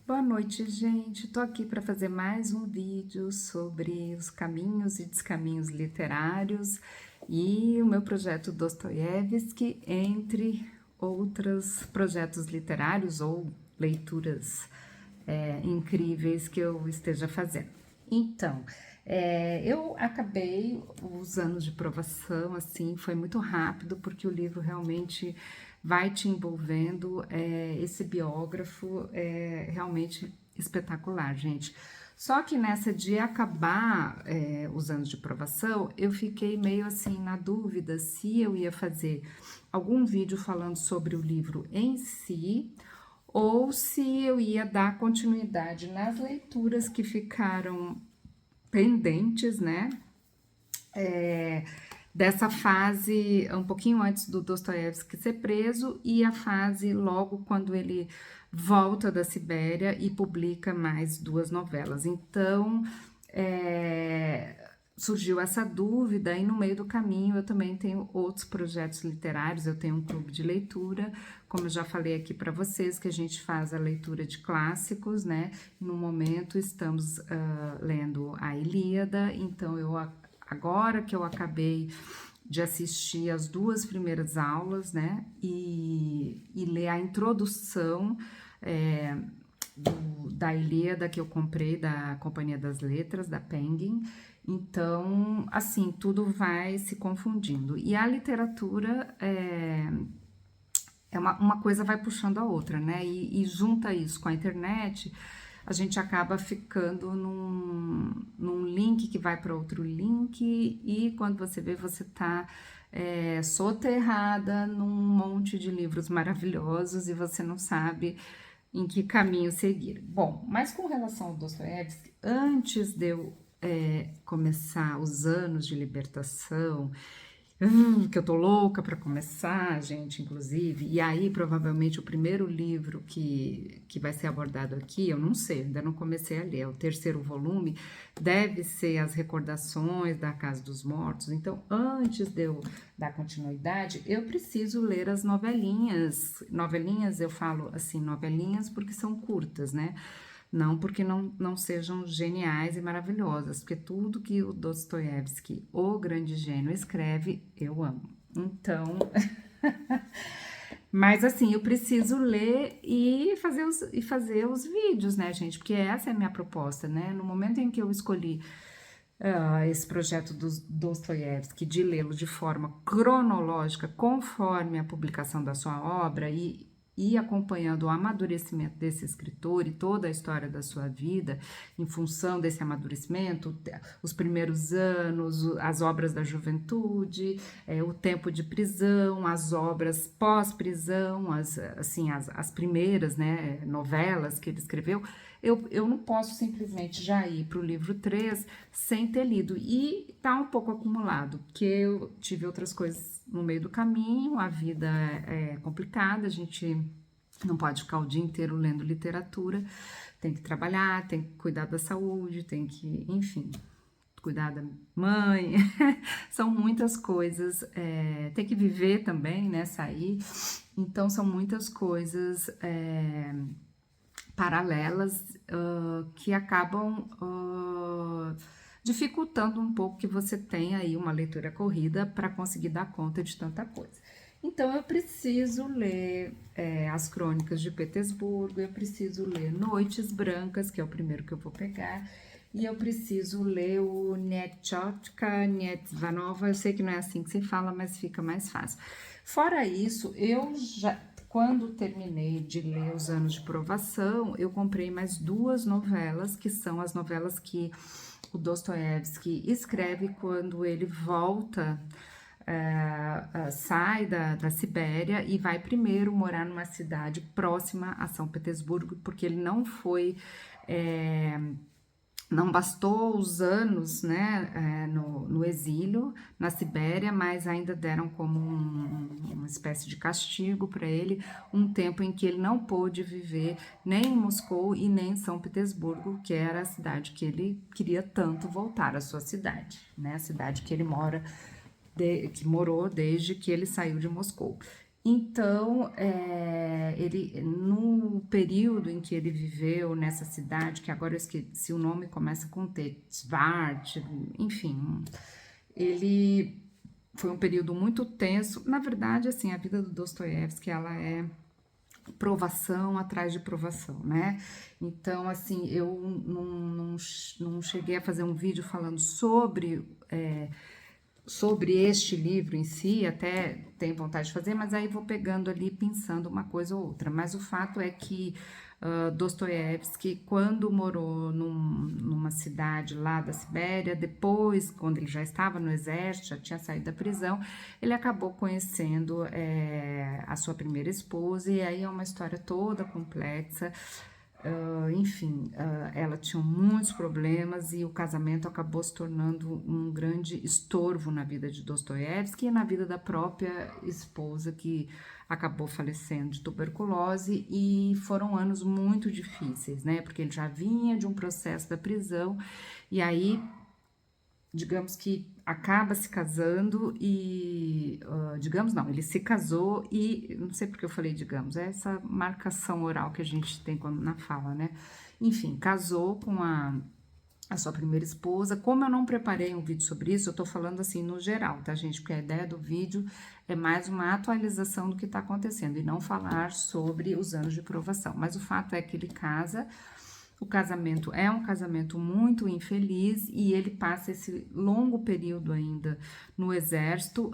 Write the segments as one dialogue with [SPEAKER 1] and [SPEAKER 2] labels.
[SPEAKER 1] Boa noite, gente. Tô aqui para fazer mais um vídeo sobre os caminhos e descaminhos literários e o meu projeto Dostoiévski, entre outros projetos literários ou leituras incríveis que eu esteja fazendo. Então, eu acabei os anos de provação, assim, foi muito rápido, porque o livro realmente vai te envolvendo. Esse biógrafo é realmente espetacular, gente. Só que nessa de acabar os anos de provação, eu fiquei meio assim na dúvida se eu ia fazer algum vídeo falando sobre o livro em si, ou se eu ia dar continuidade nas leituras que ficaram pendentes, né? Dessa fase um pouquinho antes do Dostoiévski ser preso e a fase logo quando ele volta da Sibéria e publica mais duas novelas. Então, surgiu essa dúvida e no meio do caminho eu também tenho outros projetos literários, eu tenho um clube de leitura, como eu já falei aqui para vocês, que a gente faz a leitura de clássicos, né? No momento estamos lendo a Ilíada, então agora que eu acabei de assistir as duas primeiras aulas, né? E ler a introdução da Ilíada que eu comprei da Companhia das Letras, da Penguin. Então, assim, tudo vai se confundindo. E a literatura uma coisa vai puxando a outra, né? E junta isso com a internet, a gente acaba ficando num link que vai para outro link, e quando você vê, você tá soterrada num monte de livros maravilhosos e você não sabe em que caminho seguir. Bom, mas com relação ao Dostoiévski, antes de eu começar os anos de libertação, que eu tô louca para começar, gente, inclusive, e aí provavelmente o primeiro livro que vai ser abordado aqui, eu não sei, ainda não comecei a ler, é o terceiro volume, deve ser as recordações da Casa dos Mortos. Então, antes de eu dar continuidade, eu preciso ler as novelinhas. Novelinhas, eu falo assim, novelinhas porque são curtas, né? Não porque não sejam geniais e maravilhosas, porque tudo que o Dostoiévski, o grande gênio, escreve, eu amo. Então, mas assim, eu preciso ler e fazer os vídeos, né, gente? Porque essa é a minha proposta, né? No momento em que eu escolhi esse projeto do Dostoiévski, de lê-lo de forma cronológica, conforme a publicação da sua obra, e acompanhando o amadurecimento desse escritor e toda a história da sua vida, em função desse amadurecimento, os primeiros anos, as obras da juventude, o tempo de prisão, as obras pós-prisão, as primeiras, né, novelas que ele escreveu. Eu não posso simplesmente já ir para o livro 3 sem ter lido. E tá um pouco acumulado, porque eu tive outras coisas no meio do caminho, a vida é complicada, a gente não pode ficar o dia inteiro lendo literatura, tem que trabalhar, tem que cuidar da saúde, tem que, enfim, cuidar da mãe, são muitas coisas, tem que viver também, né, sair, então são muitas coisas paralelas que acabam dificultando um pouco que você tenha aí uma leitura corrida para conseguir dar conta de tanta coisa. Então eu preciso ler As Crônicas de Petersburgo, eu preciso ler Noites Brancas, que é o primeiro que eu vou pegar, e eu preciso ler o Netchotka Netzvanova, eu sei que não é assim que se fala, mas fica mais fácil. Fora isso, quando terminei de ler Os Anos de Provação, eu comprei mais duas novelas, que são as novelas que o Dostoiévski escreve quando ele volta, sai da Sibéria e vai primeiro morar numa cidade próxima a São Petersburgo, porque ele não foi... não bastou os anos, né, no exílio, na Sibéria, mas ainda deram como uma espécie de castigo para ele, um tempo em que ele não pôde viver nem em Moscou e nem em São Petersburgo, que era a cidade que ele queria tanto voltar, a sua cidade, né, a cidade que ele que morou desde que ele saiu de Moscou. Então, ele, no período em que ele viveu nessa cidade, que agora eu esqueci o nome, começa com T, Svart, enfim, ele foi um período muito tenso. Na verdade, assim, a vida do Dostoiévski, ela é provação atrás de provação, né? Então, assim, eu não cheguei a fazer um vídeo falando sobre este livro em si, até tenho vontade de fazer, mas aí vou pegando ali, pensando uma coisa ou outra. Mas o fato é que Dostoiévski, quando morou numa cidade lá da Sibéria, depois, quando ele já estava no exército, já tinha saído da prisão, ele acabou conhecendo a sua primeira esposa, e aí é uma história toda complexa. Enfim, ela tinha muitos problemas e o casamento acabou se tornando um grande estorvo na vida de Dostoiévski e na vida da própria esposa, que acabou falecendo de tuberculose, e foram anos muito difíceis, né? Porque ele já vinha de um processo da prisão e aí, digamos que acaba se casando e, digamos não, ele se casou e, não sei porque eu falei digamos, é essa marcação oral que a gente tem na fala, né? Enfim, casou com a sua primeira esposa. Como eu não preparei um vídeo sobre isso, eu tô falando assim no geral, tá, gente? Porque a ideia do vídeo é mais uma atualização do que tá acontecendo e não falar sobre os anos de provação. Mas o fato é que ele casa. O casamento é um casamento muito infeliz e ele passa esse longo período ainda no exército,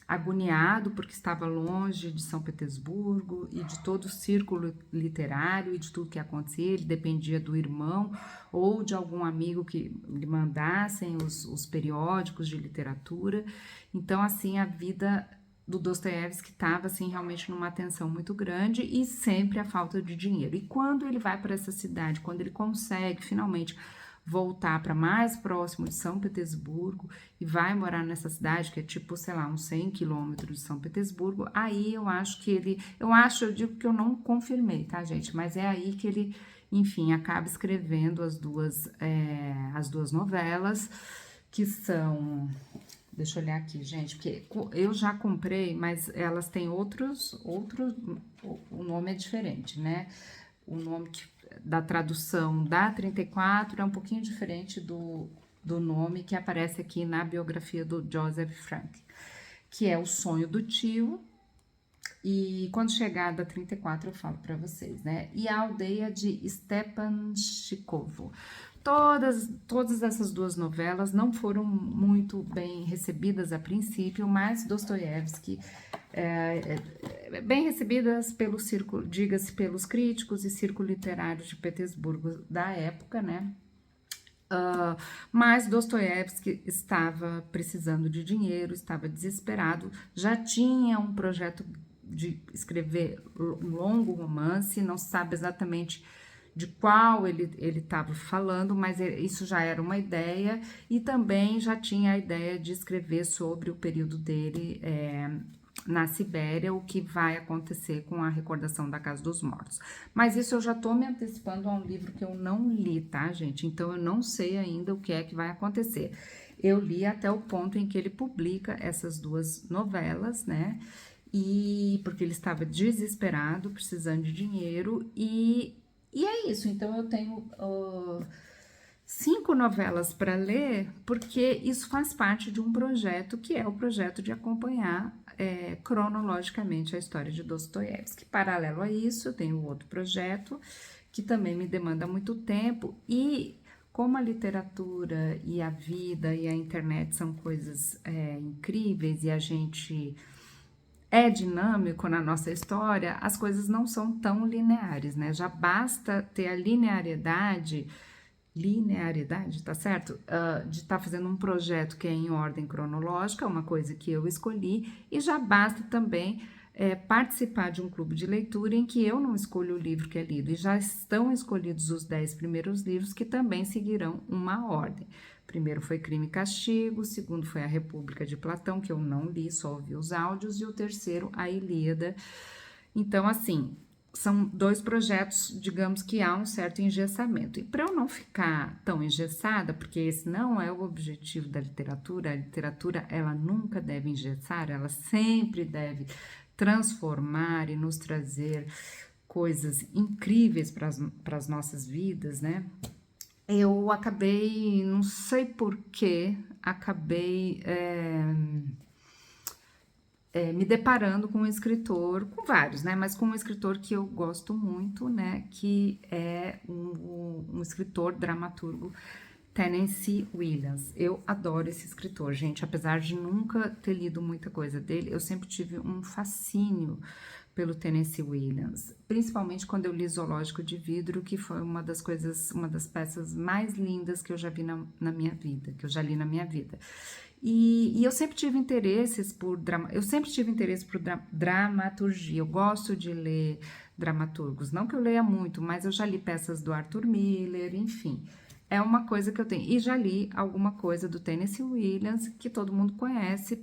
[SPEAKER 1] agoniado porque estava longe de São Petersburgo e de todo o círculo literário e de tudo que acontecia. Ele dependia do irmão ou de algum amigo que lhe mandassem os periódicos de literatura. Então, assim, a vida do Dostoiévski estava assim realmente numa tensão muito grande e sempre a falta de dinheiro. E quando ele vai para essa cidade, quando ele consegue finalmente voltar para mais próximo de São Petersburgo e vai morar nessa cidade que é tipo, sei lá, uns 100 quilômetros de São Petersburgo, aí eu acho que ele, eu digo que eu não confirmei, tá, gente? Mas é aí que ele, enfim, acaba escrevendo as duas novelas, que são. Deixa eu olhar aqui, gente, porque eu já comprei, mas elas têm o nome é diferente, né? O nome da tradução da 34 é um pouquinho diferente do nome que aparece aqui na biografia do Joseph Frank, que é O Sonho do Tio. E quando chegar da 34 eu falo para vocês, né? E a Aldeia de Stepan Chikovo. Todas essas duas novelas não foram muito bem recebidas a princípio, mas Dostoiévski bem recebidas pelo círculo, diga-se, pelos críticos e círculo literário de Petersburgo da época, né? Mas Dostoiévski estava precisando de dinheiro, estava desesperado, já tinha um projeto de escrever um longo romance, não se sabe exatamente de qual ele estava falando, mas isso já era uma ideia, e também já tinha a ideia de escrever sobre o período dele na Sibéria, o que vai acontecer com a recordação da Casa dos Mortos. Mas isso eu já tô me antecipando a um livro que eu não li, tá, gente? Então eu não sei ainda o que é que vai acontecer. Eu li até o ponto em que ele publica essas duas novelas, né? E porque ele estava desesperado, precisando de dinheiro, e é isso. Então eu tenho 5 novelas para ler, porque isso faz parte de um projeto que é o projeto de acompanhar cronologicamente a história de Dostoiévski. Paralelo a isso, eu tenho outro projeto que também me demanda muito tempo, e como a literatura e a vida e a internet são coisas incríveis e a gente é dinâmico na nossa história, as coisas não são tão lineares, né? Já basta ter a linearidade, tá certo? De estar fazendo um projeto que é em ordem cronológica, uma coisa que eu escolhi, e já basta também participar de um clube de leitura em que eu não escolho o livro que é lido, e já estão escolhidos os 10 primeiros livros que também seguirão uma ordem. Primeiro foi Crime e Castigo, o segundo foi A República de Platão, que eu não li, só ouvi os áudios, e o terceiro, A Ilíada. Então, assim, são 2 projetos, digamos que há um certo engessamento. E para eu não ficar tão engessada, porque esse não é o objetivo da literatura, a literatura ela nunca deve engessar, ela sempre deve transformar e nos trazer coisas incríveis para as nossas vidas, né? Eu acabei, não sei por que, acabei me deparando com um escritor, com vários, né? Mas com um escritor que eu gosto muito, né? Que é um escritor dramaturgo, Tennessee Williams. Eu adoro esse escritor, gente. Apesar de nunca ter lido muita coisa dele, eu sempre tive um fascínio pelo Tennessee Williams, principalmente quando eu li Zoológico de Vidro, que foi uma das peças mais lindas que eu já vi na minha vida, que eu já li na minha vida. E eu sempre tive interesses por dramaturgia. Eu gosto de ler dramaturgos, não que eu leia muito, mas eu já li peças do Arthur Miller, enfim. É uma coisa que eu tenho. E já li alguma coisa do Tennessee Williams, que todo mundo conhece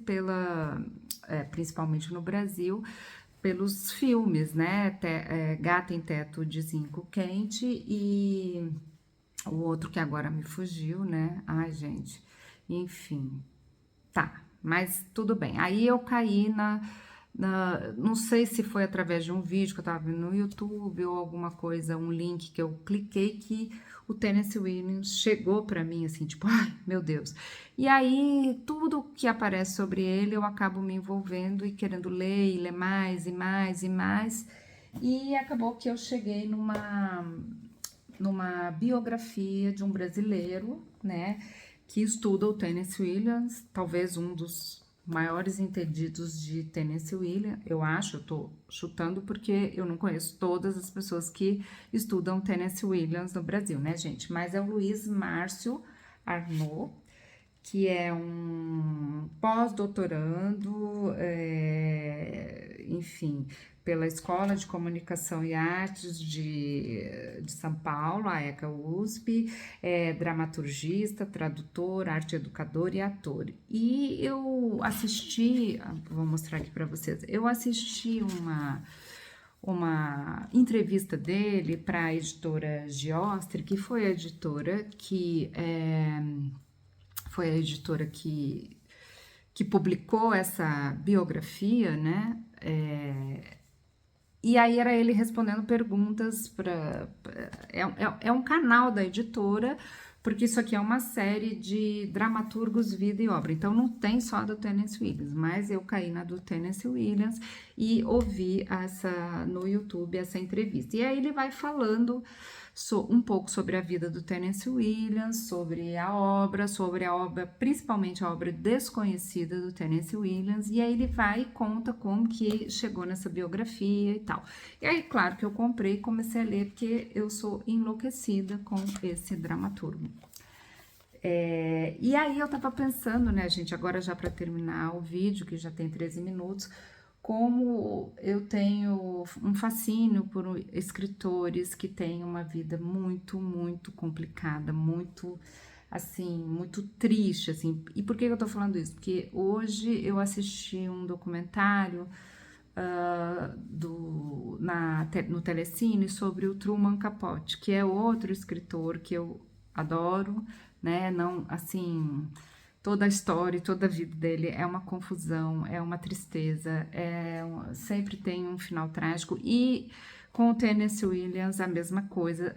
[SPEAKER 1] principalmente no Brasil, pelos filmes, né? Gata em Teto de Zinco Quente e o outro que agora me fugiu, né? Ai, gente. Enfim, tá, mas tudo bem. Aí eu caí não sei se foi através de um vídeo que eu tava vendo no YouTube ou alguma coisa, um link que eu cliquei que o Tennessee Williams chegou pra mim assim, tipo, ai, meu Deus. E aí tudo que aparece sobre ele eu acabo me envolvendo e querendo ler e ler mais e mais e mais. E acabou que eu cheguei numa biografia de um brasileiro, né, que estuda o Tennessee Williams, talvez um dos maiores entendidos de Tennessee Williams, eu acho, eu tô chutando porque eu não conheço todas as pessoas que estudam Tennessee Williams no Brasil, né, gente? Mas é o Luiz Márcio Arnaud, que é um pós-doutorando, enfim, pela Escola de Comunicação e Artes de São Paulo, a ECA USP, é dramaturgista, tradutor, arte educador e ator. E eu assisti, vou mostrar aqui para vocês, eu assisti uma entrevista dele para a editora Giostre, que foi a editora que publicou essa biografia, né? E aí era ele respondendo perguntas é um canal da editora, porque isso aqui é uma série de dramaturgos, vida e obra. Então não tem só do Tennessee Williams, mas eu caí na do Tennessee Williams e ouvi no YouTube essa entrevista. E aí ele vai falando um pouco sobre a vida do Tennessee Williams, sobre a obra, principalmente a obra desconhecida do Tennessee Williams, e aí ele vai e conta como que chegou nessa biografia e tal. E aí, claro que eu comprei e comecei a ler, porque eu sou enlouquecida com esse dramaturgo. E aí eu tava pensando, né, gente, agora já para terminar o vídeo, que já tem 13 minutos, como eu tenho um fascínio por escritores que têm uma vida muito, muito complicada, muito, assim, muito triste, assim. E por que eu tô falando isso? Porque hoje eu assisti um documentário no Telecine sobre o Truman Capote, que é outro escritor que eu adoro, né? Não, assim, toda a história, toda a vida dele é uma confusão, é uma tristeza, sempre tem um final trágico. E com o Tennessee Williams a mesma coisa.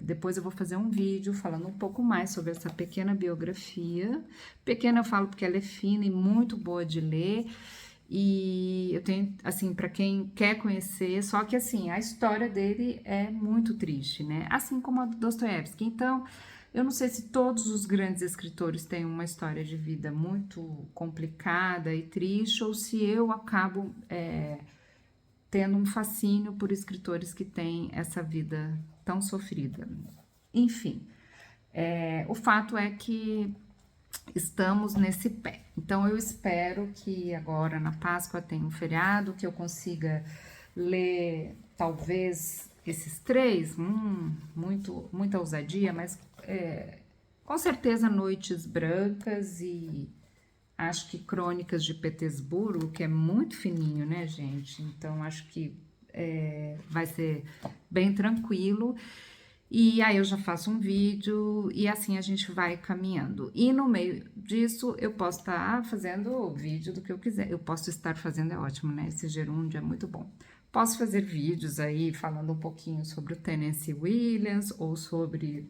[SPEAKER 1] Depois eu vou fazer um vídeo falando um pouco mais sobre essa pequena biografia. Pequena eu falo porque ela é fina e muito boa de ler. E eu tenho, assim, para quem quer conhecer, só que, assim, a história dele é muito triste, né? Assim como a do Dostoiévski. Então, eu não sei se todos os grandes escritores têm uma história de vida muito complicada e triste, ou se eu acabo tendo um fascínio por escritores que têm essa vida tão sofrida. Enfim, o fato é que estamos nesse pé. Então eu espero que agora na Páscoa tenha um feriado, que eu consiga ler talvez esses três, muita ousadia, mas com certeza Noites Brancas e acho que Crônicas de Petersburgo, que é muito fininho, né, gente? Então acho que vai ser bem tranquilo. E aí eu já faço um vídeo e assim a gente vai caminhando. E no meio disso eu posso estar fazendo o vídeo do que eu quiser. Eu posso estar fazendo, é ótimo, né? Esse gerúndio é muito bom. Posso fazer vídeos aí falando um pouquinho sobre o Tennessee Williams ou sobre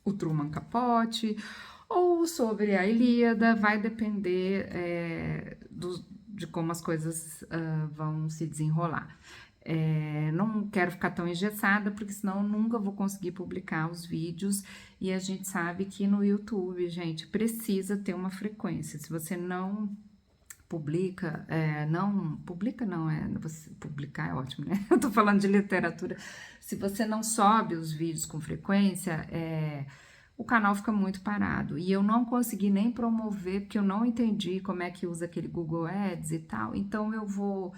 [SPEAKER 1] o Truman Capote ou sobre a Ilíada, vai depender de como as coisas vão se desenrolar. Não quero ficar tão engessada, porque senão eu nunca vou conseguir publicar os vídeos. E a gente sabe que no YouTube, gente, precisa ter uma frequência. Se você não publica, você publicar é ótimo, né? Eu tô falando de literatura. Se você não sobe os vídeos com frequência, o canal fica muito parado. E eu não consegui nem promover, porque eu não entendi como é que usa aquele Google Ads e tal. Então eu vou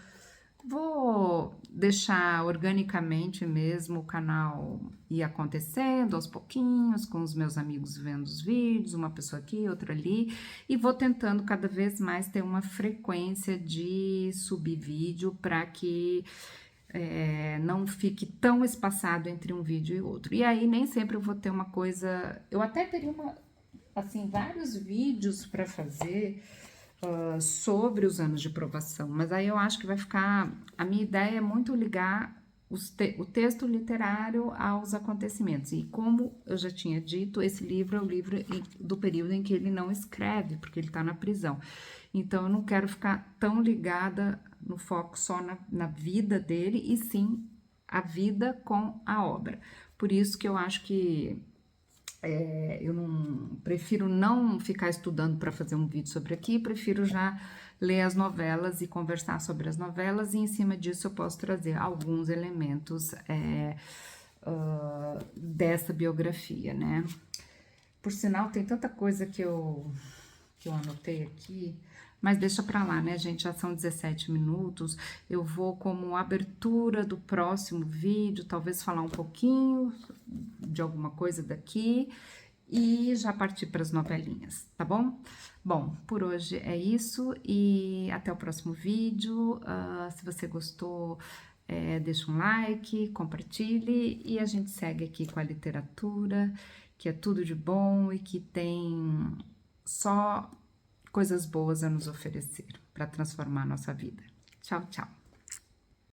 [SPEAKER 1] deixar organicamente mesmo o canal ir acontecendo aos pouquinhos, com os meus amigos vendo os vídeos, uma pessoa aqui, outra ali, e vou tentando cada vez mais ter uma frequência de subir vídeo para que não fique tão espaçado entre um vídeo e outro. E aí nem sempre eu vou ter uma coisa. Eu até teria vários vídeos para fazer sobre os anos de provação, mas aí eu acho que vai ficar. A minha ideia é muito ligar o texto literário aos acontecimentos. E como eu já tinha dito, esse livro é o livro do período em que ele não escreve, porque ele está na prisão. Então eu não quero ficar tão ligada no foco só na vida dele, e sim a vida com a obra. Por isso que eu acho que eu não prefiro não ficar estudando para fazer um vídeo sobre aqui, prefiro já ler as novelas e conversar sobre as novelas, e em cima disso eu posso trazer alguns elementos dessa biografia, né? Por sinal, tem tanta coisa que eu anotei aqui, mas deixa pra lá, né, gente? Já são 17 minutos. Eu vou, como abertura do próximo vídeo, talvez falar um pouquinho de alguma coisa daqui e já partir para as novelinhas, tá bom? Bom, por hoje é isso e até o próximo vídeo. Se você gostou, deixa um like, compartilhe e a gente segue aqui com a literatura, que é tudo de bom e que tem só coisas boas a nos oferecer para transformar a nossa vida. Tchau, tchau.